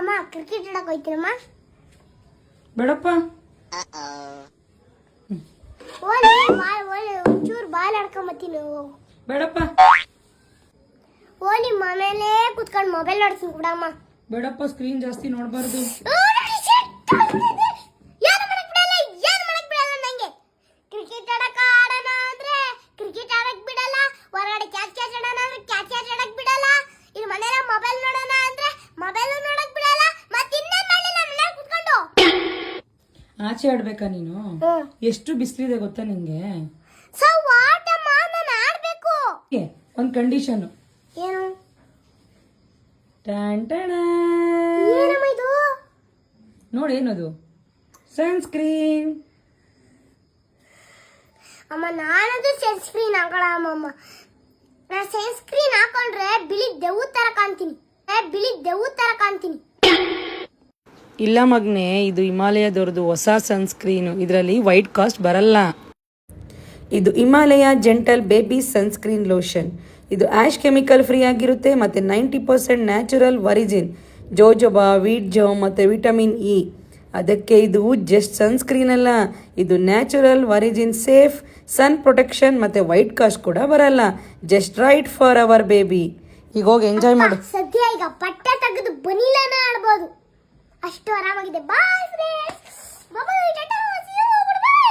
ಅಮ್ಮ ಕ್ರಿಕೆಟ್ ಆಡಕ್ ಹೋಯ್ತೀರಮ್ಮ? ಬೇಡಪ್ಪ. ಓಲಿ ಒಂಚೂರು ಬಾಲ್ ಆಡ್ಕೊಂಬತ್ತೀನಿ. ಬೇಡಪ್ಪ. ಓಲಿ ಮನೇಲೇ ಕುತ್ಕೊಂಡು ಮೊಬೈಲ್ ಆಡ್ತೀನಿ ಕೂಡಮ್ಮ. ಬೇಡಪ್ಪ, ಸ್ಕ್ರೀನ್ ಜಾಸ್ತಿ ನೋಡಬಾರ್ದು. ಏನು ಮಾಡಕ್ ಬಿಡಲ್ಲ ನಂಗೆ. ಕ್ರಿಕೆಟ್ ಆಡಕ ಆಡೋಣ ಅಂದ್ರೆ ಕ್ರಿಕೆಟ್ ಆಡಕ್ ಬಿಡಲ್ಲ, ಹೊರಗಡೆ ಕ್ಯಾಚ್ ಆಡೋಣ ಅಂದ್ರೆ ಕ್ಯಾಚ್ ಆಡಕ್ ಬಿಡಲ್ಲ, ಇಲ್ಲಿ ಮನೇಲಿ ಮೊಬೈಲ್ ನೋಡೋಣ ಅಂದ್ರೆ ಮೊಬೈಲ್ ನೋಡಕ್ ಬಿಡಲ್ಲ. ಮತ್ತೆ ಇನ್ನೇನ್ ಮಾಡಲಿ ನಾನು ಮನೇಲಿ ಕುತ್ಕೊಂಡು? ಆಚೆ ಆಡ್ಬೇಕಾ ನೀನು? ಎಷ್ಟು ಬಿಸಿಲಿದೆ ಗೊತ್ತಾ ನಿಂಗೆ? ಸೊ ವಾಟ್ ಅಮ್ಮ, ನಾನು ಆಡ್ಬೇಕು. ಒಂದು ಕಂಡೀಷನ್. ಏನು? ಏನಮ್ಮ ಇದು? ನೋಡಿ, ಏನದು? ಸನ್ಸ್ಕ್ರೀನ್. ಅಮ್ಮ ನಾನದು ಸನ್ಸ್ಕ್ರೀನ್ ಹಾಕೊಳ್ಳಮ್ಮ. ನಾನು ಸನ್ಸ್ಕ್ರೀನ್ ಹಾಕೊಂಡ್ರೆ ಬಿಳಿ ದೆವ್ವ ತರ ಕಾಣ್ತೀನಿ. ಇಲ್ಲ ಮಗ್ನೆ, ಇದು ಹಿಮಾಲಯದವ್ರದ್ದು ಹೊಸ ಸನ್ಸ್ಕ್ರೀನು. ಇದರಲ್ಲಿ ವೈಟ್ ಕಾಸ್ಟ್ ಬರಲ್ಲ. ಇದು Himalaya gentle baby sunscreen lotion. ಇದು ಆ್ಯಶ್ ಕೆಮಿಕಲ್ ಫ್ರೀ ಆಗಿರುತ್ತೆ ಮತ್ತು 90% ನ್ಯಾಚುರಲ್ ಒರಿಜಿನ್, ಜೋಜೋಬಾ, ವೀಟ್ ಜೋ ಮತ್ತು ವಿಟಮಿನ್ ಇ. ಅದಕ್ಕೆ ಇದು ಜಸ್ಟ್ ಸನ್ಸ್ಕ್ರೀನ್ ಅಲ್ಲ, ಇದು ನ್ಯಾಚುರಲ್ ಒರಿಜಿನ್, ಸೇಫ್, ಸನ್ ಪ್ರೊಟೆಕ್ಷನ್ ಮತ್ತು ವೈಟ್ ಕಾಸ್ಟ್ ಕೂಡ ಬರಲ್ಲ. Just right for our baby. ಈಗ ಹೋಗಿ ಎಂಜಾಯ್ ಮಾಡು. ಸದ್ಯ ಈಗ ಬಟ್ಟೆ ತೆಗೆದು ಬನಿಲನ ಆಡ್ಬೋದು, ಅಷ್ಟು ಆರಾಮಾಗಿದೆ. Bye friends, bye, tata, see you, goodbye,